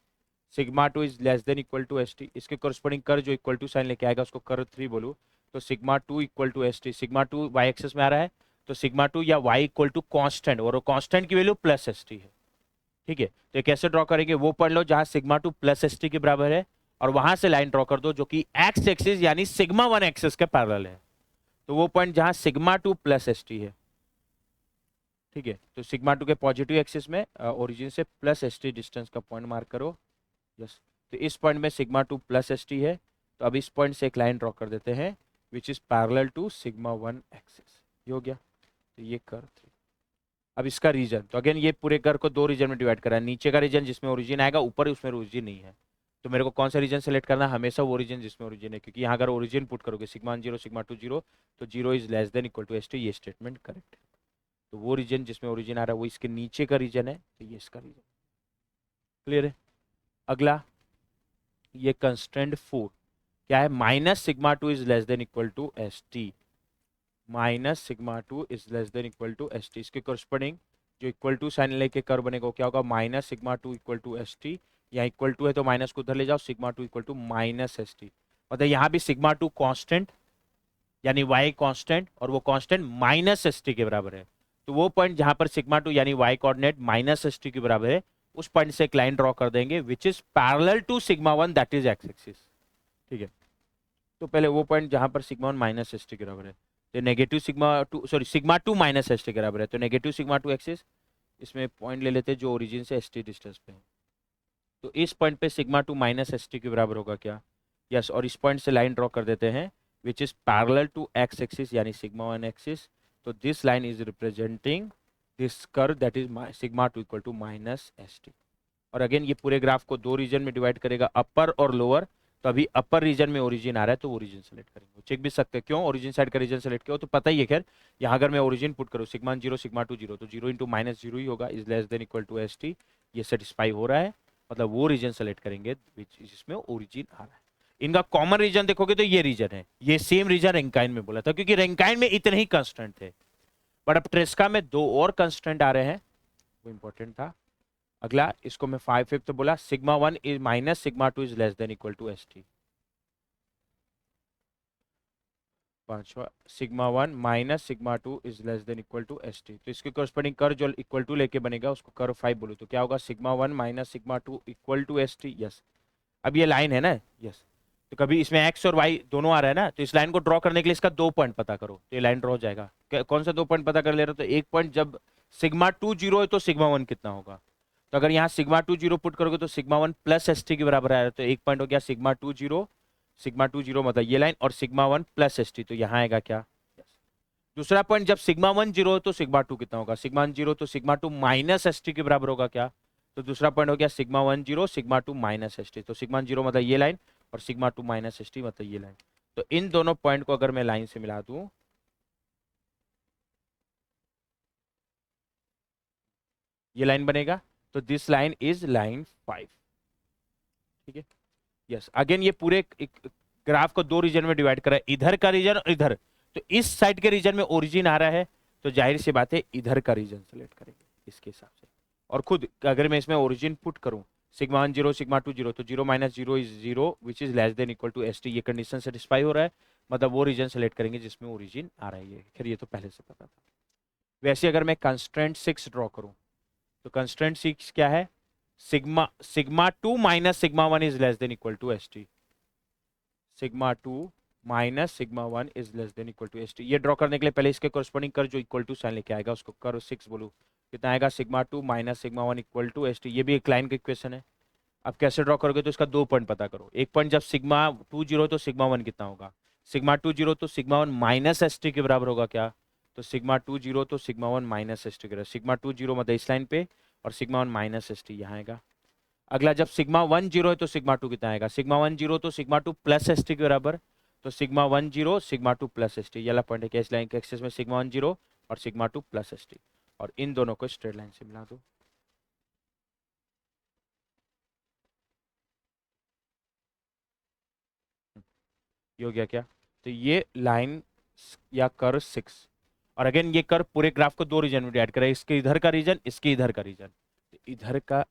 Sigma 2 is less than equal to S T, इसके कोरस्पोंडिंग कर्व जो इक्वल टू साइन लेके आएगा उसको कर्व 3 बोलूँ, तो sigma 2 equal to S T, sigma 2 Y axis में आ रहा है, तो सिग्मा 2 या वाई इक्वल टू कॉन्स्टेंट, और कॉन्स्टेंट की वैल्यू प्लस एस टी है, ठीक है। तो ये कैसे ड्रॉ करेंगे, वो पढ़ लो जहां सिग्मा 2 प्लस एस टी के बराबर है, और वहां से लाइन ड्रॉ कर दो जो कि एक्स एक्सिस यानी सिग्मा 1 एक्सिस के पैरेलल है, तो वो पॉइंट जहां सिग्मा 2 प्लस एस टी है, ठीक है, तो सिग्मा 2 के पॉजिटिव एक्सिस में ओरिजिन से प्लस एस टी डिस्टेंस का पॉइंट मार्क करो, यस। तो इस पॉइंट में सिग्मा 2 प्लस एस टी है, तो अब इस पॉइंट से एक लाइन ड्रॉ कर देते हैं which is parallel to sigma 1 axis, ये हो गया, तो ये कर्व 3। अब इसका रीजन, तो अगेन ये पूरे कर्व को दो रीजन में डिवाइड करा है, नीचे का रीजन जिसमें ओरिजिन आएगा, ऊपर उसमें ओरिजिन नहीं है, तो मेरे को कौन सा रीजन सेलेक्ट करना है, हमेशा वो रीजन जिसमें ओरिजिन है, क्योंकि यहाँ अगर ओरिजिन पुट करोगे सिग्मा 0 सिग्मा 2 0, तो 0 is less than equal to S T, ये स्टेटमेंट करेक्ट है। तो वो रीजन जिसमें ओरिजिन आ रहा है वो इसके नीचे का रीजन है, तो ये इसका रीजन, क्लियर है। अगला ये कंस्ट्रेंट 4 क्या है, minus sigma 2 is less than equal to S T, minus sigma 2 is less than equal to S T, इसके करस्पोंडिंग जो इक्वल टू साइन लेके कर्व बनेगा क्या होगा, minus sigma 2 equal to S T, यहाँ इक्वल टू है तो minus को उधर ले जाओ, sigma 2 equal to minus S T, मतलब यहाँ भी सिग्मा 2 कॉन्स्टेंट यानी वाई कॉन्स्टेंट, और वो कॉन्स्टेंट माइनस एस टी के बराबर है, तो वो पॉइंट जहां पर सिग्मा 2 यानी Y coordinate minus S T के बराबर है, उस पॉइंट से एक लाइन ड्रॉ कर देंगे which is parallel to sigma 1 that is X axis, ठीक है। तो पहले वो पॉइंट जहां पर सिग्मा 1 माइनस एस टी के बराबर है, तो negative sigma 2 sorry sigma 2 minus S T के बराबर है, तो नेगेटिव सिग्मा 2 एक्सिस, इसमें पॉइंट ले लेते हैं जो ओरिजिन से एस टी डिस्टेंस पे है, तो इस पॉइंट पे सिग्मा 2 माइनस एस टी के बराबर होगा क्या, यस, और इस पॉइंट से लाइन ड्रॉ कर देते हैं which is parallel to X axis यानी सिग्मा 1 एक्सिस, तो this line is representing this curve that is sigma 2 equal to minus S T. और अगेन ये पूरे ग्राफ को दो रीजन में डिवाइड करेगा, अपर और लोअर, तो अभी अपर रीजन में ओरिजिन आ रहा है तो ओरिजिन सेलेक्ट करेंगे, चेक भी सकते हैं क्यों ओरिजिन साइड का रीजन सेलेक्ट किया, तो पता ही है खैर, यहाँ अगर मैं ओरिजिन पुट करूँ सिग्मा 0 सिग्मा 2 0, तो 0 इंटू माइनस 0 ही होगा, is less than equal to S T, ये सेटिस्फाई हो रहा है, मतलब वो रीजन सेलेक्ट करेंगे जिसमें ओरिजिन आ रहा है। इनका कॉमन रीजन देखोगे तो ये रीजन है, ये सेम रीजन रैंकाइन में बोला था, क्योंकि रैंकाइन में इतने ही कंस्टेंट थे, बट अब ट्रेस्का में दो और कंस्टेंट आ रहे हैं, वो इंपॉर्टेंट था। अगला इसको मैं 5/5 बोला, sigma 1 is minus sigma 2 is less than equal to S T, पांचवा sigma 1 minus sigma 2 is less than equal to S T, तो इसके कोरस्पोंडिंग कर्व जो इक्वल टू लेके बनेगा उसको कर्व 5 बोलो, तो क्या होगा sigma 1 minus sigma 2 equal to S T, yes. अब ये लाइन है ना, यस, तो कभी इसमें एक्स और वाई दोनों आ रहा है ना, तो इस लाइन को ड्रॉ करने के लिए इसका दो पॉइंट पता करो, तो ये लाइन ड्रॉ हो जाएगा, कौन सा दो पॉइंट पता कर ले रहे हो, तो एक पॉइंट जब सिग्मा 2 0 है तो सिग्मा 1 कितना होगा, तो अगर यहाँ सिग्मा 2 0 पुट करोगे तो सिग्मा 1 प्लस एस टी के बराबर आ रहा है, तो एक पॉइंट हो गया सिग्मा 2 0, सिग्मा 2 0 मतलब ये लाइन, और सिग्मा 1 प्लस एस टी, तो यहाँ आएगा क्या, yes. दूसरा पॉइंट जब सिग्मा 1 0 हो तो सिग्मा 2 कितना होगा, सिग्मा 1 0 तो सिग्मा 2 माइनस एस टी के बराबर होगा क्या, तो दूसरा पॉइंट हो गया sigma 1 0 sigma 2 minus S T, तो सिग्मा 0 मतलब ये लाइन, और सिग्मा 2 माइनस एस टी मतलब ये लाइन, तो इन दोनों पॉइंट को अगर मैं लाइन से मिला दूं, ये लाइन बनेगा, तो दिस लाइन इज लाइन 5, ठीक है, यस। अगेन ये पूरे एक ग्राफ को दो रीजन में डिवाइड करा है, इधर का रीजन और इधर, तो इस साइड के रीजन में ओरिजिन आ रहा है, तो जाहिर सी बात है इधर का रीजन सेलेक्ट करेंगे इसके हिसाब से, और खुद अगर मैं इसमें ओरिजिन पुट करूं सिग्मा 1 0 सिग्मा 2 0, तो 0 minus 0 is 0 which is less than equal to S T, ये कंडीशन सेटिस्फाई हो रहा है, मतलब वो रीजन सेलेक्ट करेंगे जिसमें ओरिजिन आ रहा है, ये खैर ये तो पहले से पता था। वैसे अगर मैं कंस्ट्रेंट 6 ड्रॉ करूं, तो कंस्ट्रेंट 6 क्या है, sigma 2 minus sigma 1 is less than equal to S T, sigma 2 minus sigma 1 is less than equal to S T, ये ड्रॉ करने के लिए पहले इसके कोरस्पोंडिंग कर जो इक्वल टू साइन लेके आएगा उसको कर्व 6 बोलूं, कितना आएगा sigma 2 minus sigma 1 equal to S T, ये भी एक लाइन का इक्वेशन है। अब कैसे ड्रॉ करोगे, तो इसका दो पॉइंट पता करो, एक पॉइंट जब सिग्मा 2 0 तो सिग्मा 1 कितना होगा, सिग्मा 2 0 तो सिग्मा 1 माइनस एस टी के बराबर होगा क्या, तो सिग्मा 2 0 तो सिग्मा 1 माइनस एस टी के बराबर, सिग्मा 2 0 मतलब इस लाइन पे, और सिग्मा 1 माइनस एस टी यहाँ आएगा। अगला जब सिग्मा 1 0 है तो सिग्मा 2 कितना आएगा, सिग्मा 1 0 तो सिग्मा 2 प्लस एस टी के बराबर, तो sigma 1 0 sigma 2 plus S T, ये वाला पॉइंट है कि इस लाइन के एक्सिस में सिग्मा 1 0 और सिग्मा 2 प्लस एस टी, और इन दोनों को स्ट्रेट लाइन से मिला दो। ये हो गया क्या, तो ये लाइन या कर्व 6, और अगेन ये कर्व पूरे ग्राफ को दो रीजन में डिवाइड करेगा, इसके इधर का रीजन, इसके इधर का रीजन, तो इधर का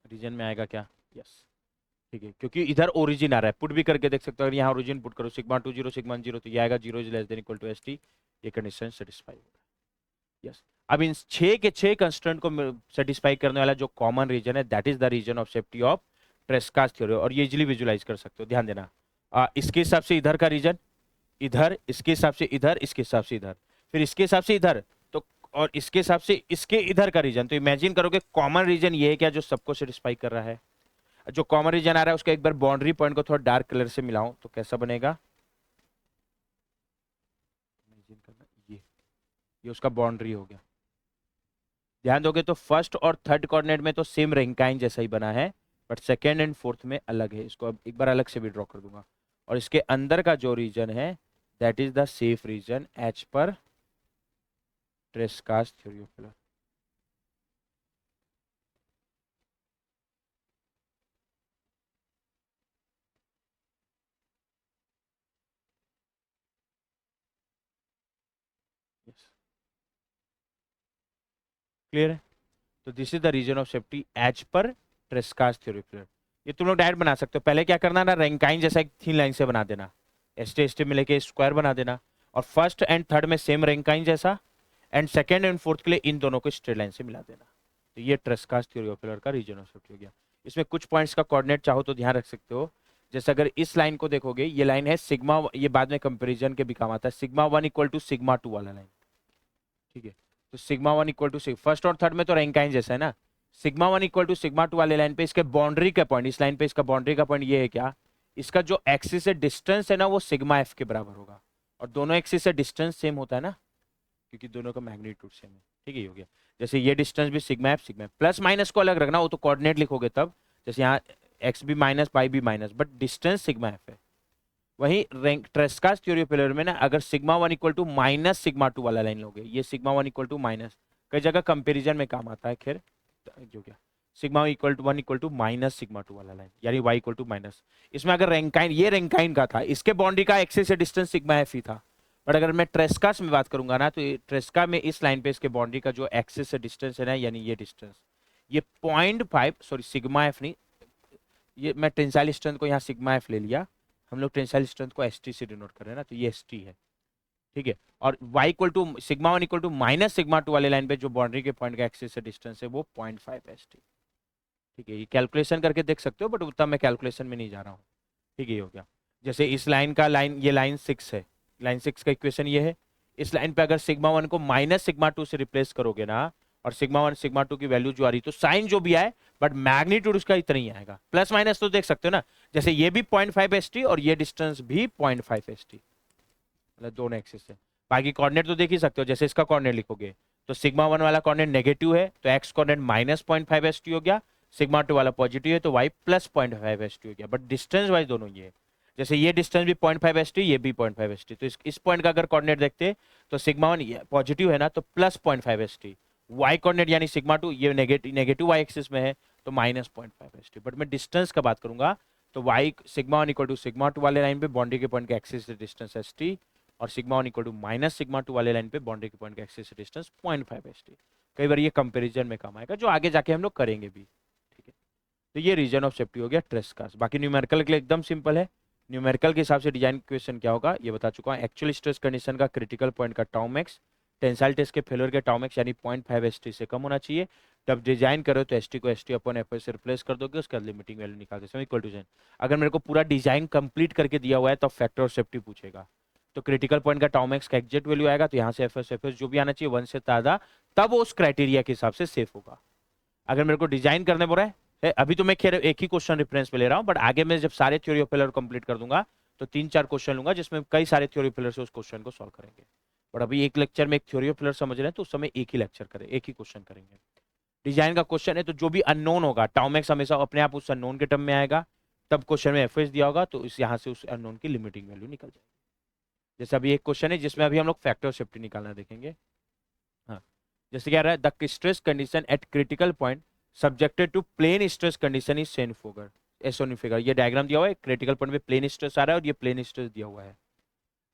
रीजन में आएगा क्या, यस ठीक है, क्योंकि इधर ओरिजिन आ रहा है, पुट भी करके देख सकते हो, अगर यहाँ ओरिजिन पुट करो सिग्मा 2 0 सिग्मा 0, तो ये आएगा 0 is less than equal to S T, ये कंडीशन सेटिस्फाई होगा। यस, अब इन 6 के 6 कंस्ट्रेंट को सेटिस्फाई करने वाला जो कॉमन रीजन है that is the region of safety of Tresca's theory, और ये इजिली विजुलाइज कर सकते हो, ध्यान देना। इसके हिसाब से इधर का रीजन इधर, इसके हिसाब से इधर, इसके हिसाब से इधर, फिर इसके हिसाब से इधर, तो और इसके हिसाब से इसके इधर का रीजन, तो इमेजिन करोगे कॉमन रीजन ये है क्या जो सबको सेटिस्फाई कर रहा है। जो कॉमन रीजन आ रहा है उसका एक बार बाउंड्री पॉइंट को थोड़ा डार्क कलर से मिलाऊं तो कैसा बनेगा, ये उसका बाउंड्री हो गया। ध्यान दोगे तो फर्स्ट और थर्ड कोऑर्डिनेट में तो सेम रेंकाइन जैसा ही बना है, बट सेकेंड एंड फोर्थ में अलग है, इसको अब एक बार अलग से भी ड्रॉ कर दूंगा, और इसके अंदर का जो रीजन है that is the safe region as per Tresca's theory of failure. Clear है, तो this is the region of safety as per Tresca's theory of filler. ये तुम लोग डायरेक्ट बना सकते हो, पहले क्या करना ना, रैंकाइन जैसा एक थीन लाइन से बना देना, एस टी में लेके स्क्वायर बना देना, और फर्स्ट एंड थर्ड में सेम रैंकाइन जैसा, एंड सेकेंड एंड फोर्थ के लिए इन दोनों को स्ट्रेट लाइन से मिला देना, तो ये ट्रेस्कास थ्योरी ऑफ फिलर का रीजन ऑफ सेफ्टी हो गया। इसमें कुछ पॉइंट्स का कोऑर्डिनेट चाहो तो ध्यान रख सकते हो, जैसे अगर इस लाइन को देखोगे, ये लाइन है सिग्मा, ये बाद में कंपेरिजन के भी काम आता है, सिग्मा 1 इक्वल टू सिग्मा 2 वाला लाइन, ठीक है, तो सिग्मा 1 इक्वल टू फर्स्ट और थर्ड में तो रैंकाइन जैसा है ना, सिग्मा 1 इक्वल टू सिग्मा 2 वाले लाइन पे इसके बाउंड्री का पॉइंट, इस लाइन पे इसका बाउंड्री का पॉइंट ये है क्या, इसका जो एक्सिस से डिस्टेंस है ना वो सिग्मा एफ के बराबर होगा, और दोनों एक्सिस से डिस्टेंस सेम होता है ना, क्योंकि दोनों का मैग्नीट्यूड सेम है, ठीक है, ये हो गया। जैसे ये डिस्टेंस भी sigma F sigma, plus minus को अलग रखना, वो तो कोऑर्डिनेट लिखोगे तब, जैसे यहाँ एक्स भी माइनस वाई भी minus, but distance sigma F है। वही ट्रेस्कास थ्योरी ऑफ फेलियर में ना, अगर sigma 1 equal to minus sigma 2 वाला लाइन लोगे, ये सिग्मा 1 इक्वल टू माइनस, कई जगह कंपेरिजन में काम आता है, खैर जो क्या sigma equal to 1 equal to minus sigma 2 वाला लाइन, यानी y इक्वल टू माइनस, इसमें अगर रैंकाइन, ये रैंकाइन का था, इसके बाउंड्री का एक्सिस से डिस्टेंस सिग्मा एफ ही था, बट अगर मैं ट्रेस्कास में बात करूंगा ना, तो ट्रेस्का में इस लाइन पे इसके बाउंड्री का जो एक्सिस से डिस्टेंस है ना, यानी ये डिस्टेंस, ये 0.5, सॉरी सिग्मा एफ नहीं, ये मैं टेंसाइल स्ट्रेंथ को यहाँ सिग्मा एफ ले लिया, हम लोग टेंसाइल स्ट्रेंथ को एस टी से डिनोट कर रहे हैं ना, तो ये एस टी है, ठीक है, और y equal to sigma 1 equal to minus sigma 2 वाले लाइन पे जो बाउंड्री के पॉइंट का एक्सिस से डिस्टेंस है वो 0.5 एस टी, ठीक है, ये कैलकुलेशन करके देख सकते हो, बट उतना मैं कैलकुलेशन में नहीं जा रहा हूँ, ठीक है, ये हो गया। जैसे इस लाइन का लाइन, ये लाइन 6 है, लाइन 6 का इक्वेशन ये है, इस लाइन पे अगर सिग्मा 1 को माइनस सिग्मा 2 से रिप्लेस करोगे ना, और सिग्मा 1 सिग्मा 2 की वैल्यू जो आ रही, तो साइन जो भी आए बट मैग्नीट्यूड उसका इतना ही आएगा, प्लस माइनस तो देख सकते हो ना, जैसे ये भी 0.5 एस टी और ये डिस्टेंस भी 0.5 एस टी, मतलब दोनों एक्सिस है। बाकी कोऑर्डिनेट तो देख ही सकते हो, जैसे इसका कोऑर्डिनेट लिखोगे तो सिग्मा 1 वाला कोऑर्डिनेट नेगेटिव है तो x coordinate minus 0.5 S T हो गया, सिग्मा 2 वाला पॉजिटिव है तो वाई प्लस 0.5 एस टी हो गया, बट डिस्टेंस वाइज दोनों ये है, जैसे ये डिस्टेंस भी 0.5 एस टी, ये भी 0.5 एस टी, तो इस पॉइंट का अगर कोऑर्डिनेट देखते तो सिग्मा 1 पॉजिटिव है ना, तो plus 0.5 S T, Y coordinate यानी सिग्मा 2 ये नेगेटिव वाई एक्सिस में है तो माइनस 0.5 एस टी, बट मैं डिस्टेंस का बात करूंगा तो Y sigma 1 equal to sigma 2 वाले लाइन पे बाउंड्री के पॉइंट का एक्सिस से डिस्टेंस एस टी, और sigma 1 equal to minus sigma 2 वाले लाइन पे बाउंड्री के पॉइंट का एक्सिस से डिस्टेंस 0.5 एस टी। कई बार ये कंपेरिजन में काम आएगा, जो आगे जाके हम लोग करेंगे भी, ठीक है। तो ये रीजन ऑफ सेफ्टी हो गया ट्रेस्कास। बाकी न्यूमेरिकल के लिए एकदम सिंपल है, न्यूमेरिकल के हिसाब से डिजाइन क्वेश्चन क्या होगा ये बता चुका हूँ। एक्चुअल स्ट्रेस कंडीशन का क्रिटिकल पॉइंट का टाउ मैक्स, टेंसाइल टेस्ट के फेलियर के टाउ मैक्स यानी 0.5 एस टी से कम होना चाहिए। जब डिजाइन करो तो एस टी को एस टी अपॉन एफ से रिप्लेस कर दोगे, उसका लिमिटिंग वैल्यू निकाल के इक्वल टू साइन। अगर मेरे को पूरा डिजाइन कंप्लीट करके दिया हुआ है तो फैक्टर ऑफ सेफ्टी पूछेगा, तो क्रिटिकल पॉइंट का टाउ मैक्स का एग्जैक्ट वैल्यू आएगा, तो यहाँ से एफ एस जो भी आना चाहिए 1 से ज्यादा, तब वो उस क्राइटेरिया के हिसाब से सेफ होगा। अगर मेरे को डिजाइन करने बोल रहा है, अभी तो मैं खैर एक ही क्वेश्चन रेफरेंस पे ले रहा हूँ, बट आगे मैं जब सारे थ्योरी ऑफ फेलियर कंप्लीट कर दूंगा तो 3-4 क्वेश्चन लूंगा जिसमें कई सारे थ्योरी ऑफ फेलियर से उस क्वेश्चन को सॉल्व करेंगे। और अभी एक लेक्चर में एक थ्योरी ऑफ फेलियर समझ रहे हैं तो उस समय एक ही लेक्चर करें, एक ही क्वेश्चन करेंगे। डिजाइन का क्वेश्चन है तो जो भी अननोन होगा, टाउमेक्स हमेशा अपने आप उस अननोन के टर्म में आएगा, तब क्वेश्चन में एफएस दिया होगा तो इस यहाँ से उस अननोन की लिमिटिंग वैल्यू निकल जाएगी। जैसे अभी एक क्वेश्चन है जिसमें अभी हम लोग फैक्टर ऑफ सेफ्टी निकालना देखेंगे। हाँ, जैसे क्या रहा है, the stress condition at critical point subjected to plane stress condition is seen figure, as shown figure. ये डायग्राम दिया हुआ है, क्रिटिकल पॉइंट में प्लेन स्ट्रेस आ रहा है और ये प्लेन स्ट्रेस दिया हुआ है।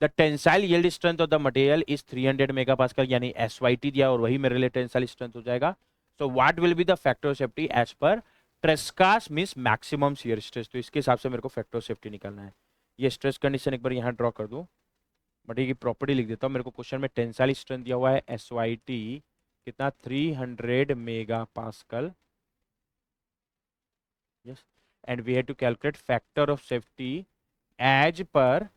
The tensile yield strength of the material is 300 megapascal, यानी SYT दिया और वही मेरे लिए टेंसाइल स्ट्रेंथ हो जाएगा। So what will be the factor of safety as per Tresca's means maximum shear stress. तो इसके हिसाब से मेरे को फैक्टर ऑफ सेफ्टी निकालना है। ये स्ट्रेस कंडीशन एक बार यहाँ ड्रॉ कर दूं, मटेरियल की प्रॉपर्टी लिख देता हूँ। मेरे को क्वेश्चन में टेंसाइल स्ट्रेंथ दिया हुआ है SYT कितना, 300 megapascal. Yes, and we have to calculate factor of safety as per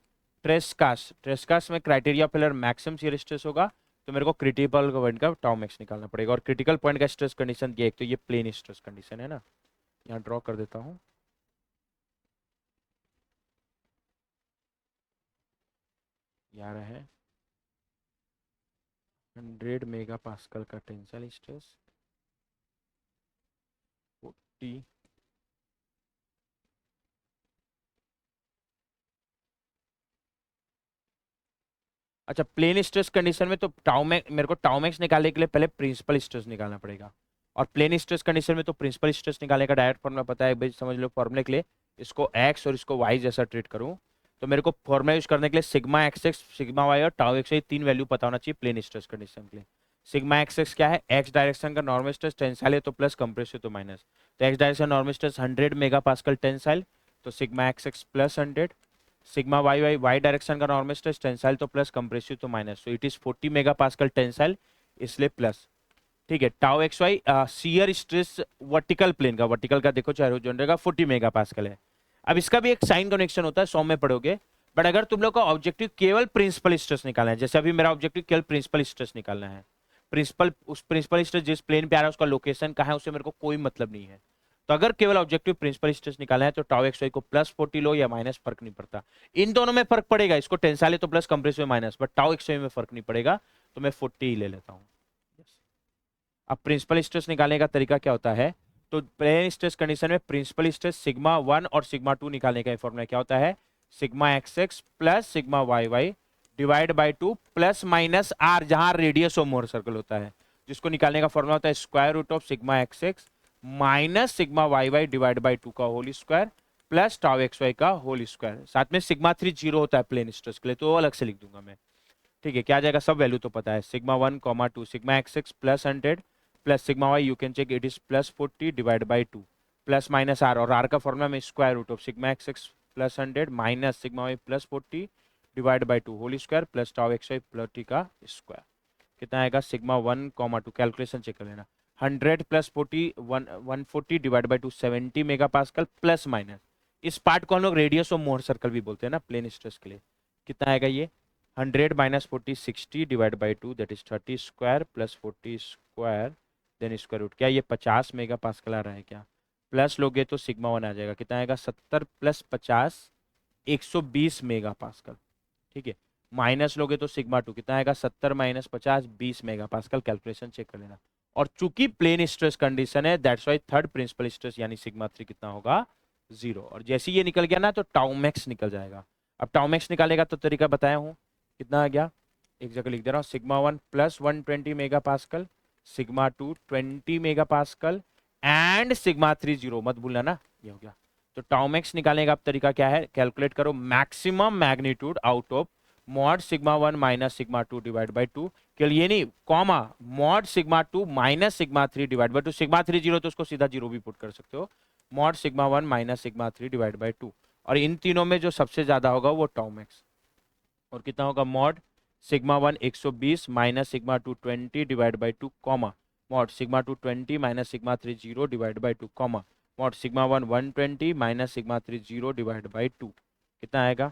Tresca's. Tresca's में criteria failure maximum shear stress होगा, तो मेरे को क्रिटिकल पॉइंट का टाउ मैक्स निकालना पड़ेगा। और क्रिटिकल पॉइंट का स्ट्रेस कंडीशन दिया एक, तो ये प्लेन स्ट्रेस कंडीशन है ना, यहाँ ड्रॉ कर देता हूँ। यहाँ है 100 मेगापास्कल का टेंसाइल स्ट्रेस, 40 अच्छा, प्लेन स्ट्रेस कंडीशन में तो टाउमैक्स, मेरे को टाउमैक्स निकालने के लिए पहले प्रिंसिपल स्ट्रेस निकालना पड़ेगा। और प्लेन स्ट्रेस कंडीशन में तो प्रिंसिपल स्ट्रेस निकालने का डायरेक्ट फॉर्मूला पता है भाई, समझ लो। फॉर्मूले के लिए इसको एक्स और इसको वाई जैसा ट्रीट करूँ, तो मेरे को फॉर्मूला यूज करने के लिए sigma X X, sigma Y और टाउ एक्स, ये तीन वैल्यू पता होना चाहिए प्लेन स्ट्रेस कंडीशन के लिए। सिग्मा एक्स एक्स क्या है, एक्स डायरेक्शन का नॉर्मल स्ट्रेस, टेंसाइल है तो प्लस, कंप्रेसिव तो माइनस। तो X direction normal stress 100 megapascal tensile, तो sigma X X plus 100। Sigma Y Y, Y direction का नॉर्मल स्ट्रेस, टेंसाइल तो प्लस, कंप्रेसिव तो minus, so it is 40 megapascal tensile, इसलिए plus. ठीक है, tau X Y shear stress vertical plane का, vertical का देखो चाहे हॉरिजॉन्टल का 40 मेगापास्कल है। अब इसका भी एक साइन कनेक्शन होता है, 100 में पढ़ोगे। बट अगर तुम लोग का ऑब्जेक्टिव केवल प्रिंसिपल स्ट्रेस निकालना है, जैसे अभी मेरा ऑब्जेक्टिव केवल प्रिंसिपल स्ट्रेस निकालना है, प्रिंसिपल, उस प्रिंसिपल स्ट्रेस जिस प्लेन पे आ रहा है उसका लोकेशन कहाँ है उससे मेरे को कोई मतलब नहीं है। तो अगर केवल ऑब्जेक्टिव प्रिंसिपल स्ट्रेस निकालना है तो टाउ एक्स वाई को प्लस 40 लो या माइनस, फर्क नहीं पड़ता। इन दोनों में फर्क पड़ेगा, इसको टेंसाइल है तो plus, compressive minus, but tau X Y में फर्क नहीं पड़ेगा, तो मैं 40 ही ले लेता हूँ। अब प्रिंसिपल स्ट्रेस निकालने का तरीका क्या होता है, तो प्लेन स्ट्रेस कंडीशन में प्रिंसिपल स्ट्रेस सिग्मा 1 और सिग्मा 2 निकालने का फॉर्मूला क्या होता है, sigma X X plus sigma Y Y divide by 2 plus minus R, जहां रेडियस ऑफ मोर सर्कल होता है, जिसको निकालने का फॉर्मूला होता है square root of sigma X X minus sigma Y Y divide by 2 का whole square plus tau X Y का होल स्क्वायर। साथ में सिग्मा 3 जीरो होता है प्लेन स्ट्रेस के लिए, तो अलग से लिख दूंगा मैं। ठीक है, क्या आ जाएगा, सब वैल्यू तो पता है, sigma 1 comma 2 sigma X X plus 100 plus sigma Y, you can check it is plus 40 divide by 2 plus minus R, और आर का फॉर्मूला में square root of sigma X X plus 100 minus sigma Y plus 40 divide by 2 whole square plus tau X Y plus T का स्क्वायर। कितना आएगा, sigma 1 comma 2, calculation check कर लेना, 100 plus 40 140 divide by 2 70 megapascal plus minus, इस part को हम लोग रेडियस ऑफ मोर सर्कल भी बोलते हैं ना प्लेन स्ट्रेस के लिए। कितना आएगा ये, 100 minus 40 60 divide by 2 that is 30 square plus 40 square then square root, क्या ये 50 मेगा पास्कल आ रहा है क्या, प्लस लोगे तो सिग्मा 1 आ जाएगा, कितना आएगा 70 प्लस 50 120 मेगा पास्कल। ठीक है, माइनस लोगे तो सिग्मा 2 कितना आएगा, 70 minus 50 20 mega pascal, calculation check कर लेना। और चूंकि प्लेन स्ट्रेस कंडीशन है that's why third principal stress यानी सिग्मा 3 कितना होगा, 0। और जैसे ये निकल गया ना तो टाउ मैक्स निकल जाएगा। अब टाउ मैक्स निकालेगा तो तरीका बताया हूँ, कितना आ गया, एक जगह लिख दे रहा हूँ, sigma 1 plus 120 mega pascal, sigma 2 20 mega pascal and sigma 3 0, मत भूलना ना, ये हो गया। तो टाउ मैक्स निकालने का अब तरीका क्या है, कैलकुलेट करो maximum magnitude out of mod sigma 1 minus sigma 2 divide by 2, केवल ये नहीं, comma mod sigma 2 minus sigma 3 divide by 2, sigma 3 0 तो उसको सीधा 0 भी पुट कर सकते हो, mod sigma 1 minus sigma 3 divide by 2, और इन तीनों में जो सबसे ज्यादा होगा वो टाउ मैक्स। और कितना होगा, mod sigma 1 120 minus sigma 2 20 divide by 2 comma mod sigma 2 20 minus sigma 3 0 divide by 2 comma mod sigma 1 120 minus sigma 3 0 divide by 2, कितना आएगा,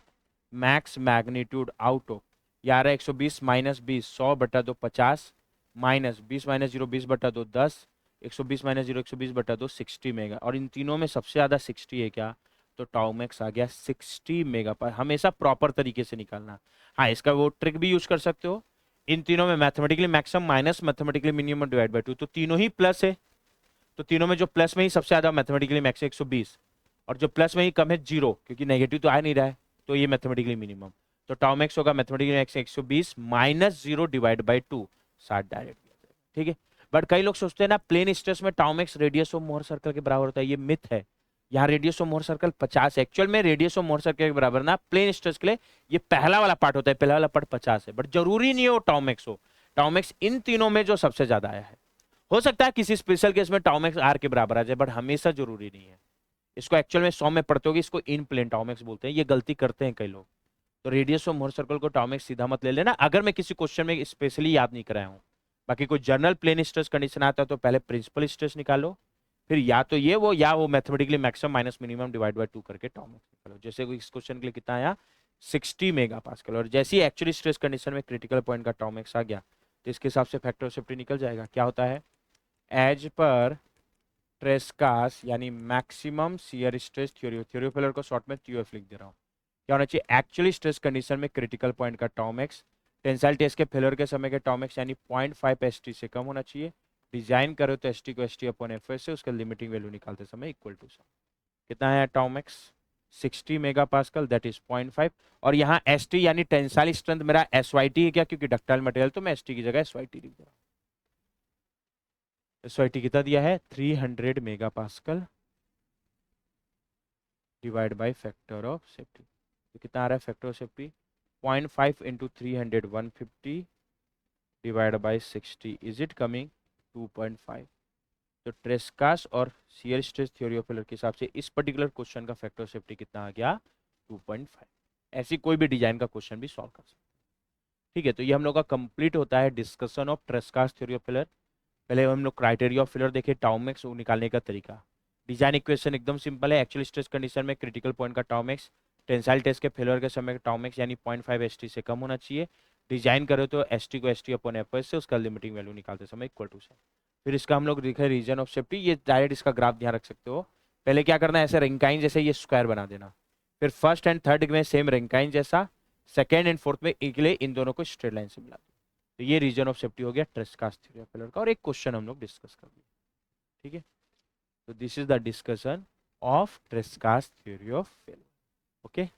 मैक्स मैग्नीट्यूड आउट ऑफ, यार 120 माइनस 20 100 बटा 2 50 माइनस 20 माइनस 0 20 बटा 2 10, 120 माइनस 0 120 बटा 2 60 मेगा, और इन तीनों में सबसे ज्यादा 60 है क्या, तो टाउ मैक्स आ गया 60 मेगा पर। हमेशा प्रॉपर तरीके से निकालना। हाँ, इसका वो ट्रिक भी यूज कर सकते हो, इन तीनों में mathematically maximum minus mathematically minimum divide by 2, तो तीनों ही प्लस है, तो तीनों में जो प्लस में ही सबसे ज्यादा मैथमेटिकली मैक्स है 120, और जो प्लस में ही कम है 0, क्योंकि नेगेटिव तो आ नहीं रहा है, तो ये मैथमेटिकली मिनिमम। तो टाउ मैक्स होगा mathematically max 120 minus 0 divide by 2, 60 direct. ठीक है, बट कई लोग सोचते हैं ना प्लेन स्ट्रेस में tau max radius of Mohr circle के बराबर होता है, ये मिथ है। यहाँ रेडियस ऑफ मोहर सर्कल 50 है, एक्चुअल में रेडियस ऑफ मोहर सर्कल के बराबर ना प्लेन स्ट्रेस के लिए ये पहला वाला पार्ट होता है, पहला वाला पार्ट 50 है, बट जरूरी नहीं है वो टाउ मैक्स हो। टाउ मैक्स इन तीनों में जो सबसे ज्यादा आया है, हो सकता है किसी स्पेशल केस में टाउ मैक्स आर के बराबर आ जाए, बट हमेशा जरूरी नहीं है। इसको एक्चुअल में 100 में पढ़ते होगे, इसको इन प्लेन टाउ मैक्स बोलते हैं, ये गलती करते हैं कई लोग। तो रेडियस ऑफ मोहर सर्कल को टाउ मैक्स सीधा मत ले लेना, अगर मैं किसी क्वेश्चन में स्पेशली याद नहीं कराया हूं। बाकी कोई जनरल प्लेन स्ट्रेस कंडीशन आता है तो पहले प्रिंसिपल स्ट्रेस निकालो, फिर या तो ये वो या वो mathematically maximum minus minimum divide by 2 करके टाउ मैक्स निकालो। जैसे इस क्वेश्चन के लिए कितना आया 60 मेगा पास्कल, और जैसे ही एक्चुअली स्ट्रेस कंडीशन में क्रिटिकल पॉइंट का टाउ मैक्स आ गया तो इसके हिसाब से फैक्टर ऑफ सेफ्टी निकल जाएगा। क्या होता है, एज पर ट्रेस्कास यानी maximum shear stress theory of failure को शॉर्ट में TOF लिख दे रहा हूँ। क्या होना चाहिए, एक्चुअली स्ट्रेस कंडीशन में क्रिटिकल पॉइंट का टाउ मैक्स टेंसाइल टेस्ट के फेलियर के समय के टाउ मैक्स यानी 0.5 ST से कम होना चाहिए। डिजाइन करो तो ST को ST अपॉन FS से उसका लिमिटिंग वैल्यू निकालते समय इक्वल टू सम। कितना है tau max 60 mega pascal, that is 0.5। और यहाँ ST यानी टेंसाइल स्ट्रेंथ मेरा SYT है क्या, क्योंकि डक्टाइल मटेरियल, तो मैं ST की जगह SYT लिख दे रहा हूँ। SYT कितना दिया है 300 mega pascal divide by factor of safety. तो कितना आ रहा है factor of safety 0.5 into 300 150 divide by 60, is it coming 2.5। तो ट्रेस्कास और shear stress theory of failure के हिसाब से इस पर्टिकुलर क्वेश्चन का फैक्टर ऑफ सेफ्टी कितना आ गया 2.5। ऐसी कोई भी डिजाइन का क्वेश्चन भी सॉल्व कर सकते हैं। ठीक है, तो ये हम लोग का कंप्लीट होता है discussion of Tresca's theory of failure. पहले हम लोग क्राइटेरिया ऑफ फेलियर देखे, टाउ मैक्स निकालने का तरीका। डिजाइन इक्वेशन एकदम सिंपल है, एक्चुअल स्ट्रेस कंडीशन में क्रिटिकल पॉइंट का टाउ मैक्स टेंसाइल टेस्ट के फेलियर के समय टाउ मैक्स यानी 0.5 ST से कम होना चाहिए। डिजाइन करो तो ST को ST अपॉन FS से उसका लिमिटिंग वैल्यू निकालते समय इक्वल टू से। फिर इसका हम लोग दिखे रीजन ऑफ सेफ्टी, ये डायरेक्ट इसका ग्राफ ध्यान रख सकते हो। पहले क्या करना है, ऐसे रिंकाइन जैसे ये स्क्वायर बना देना, फिर फर्स्ट एंड थर्ड में सेम रिंकाइन जैसा, सेकेंड एंड फोर्थ में के लिए इन दोनों को स्ट्रेट लाइन से मिला दो। तो ये रीजन ऑफ सेफ्टी हो गया ट्रेस्कास थ्योरी ऑफ फेलियर का, और एक क्वेश्चन हम लोग डिस्कस कर लिया। ठीक है, तो this is the discussion of Tresca's theory of failure. Okay.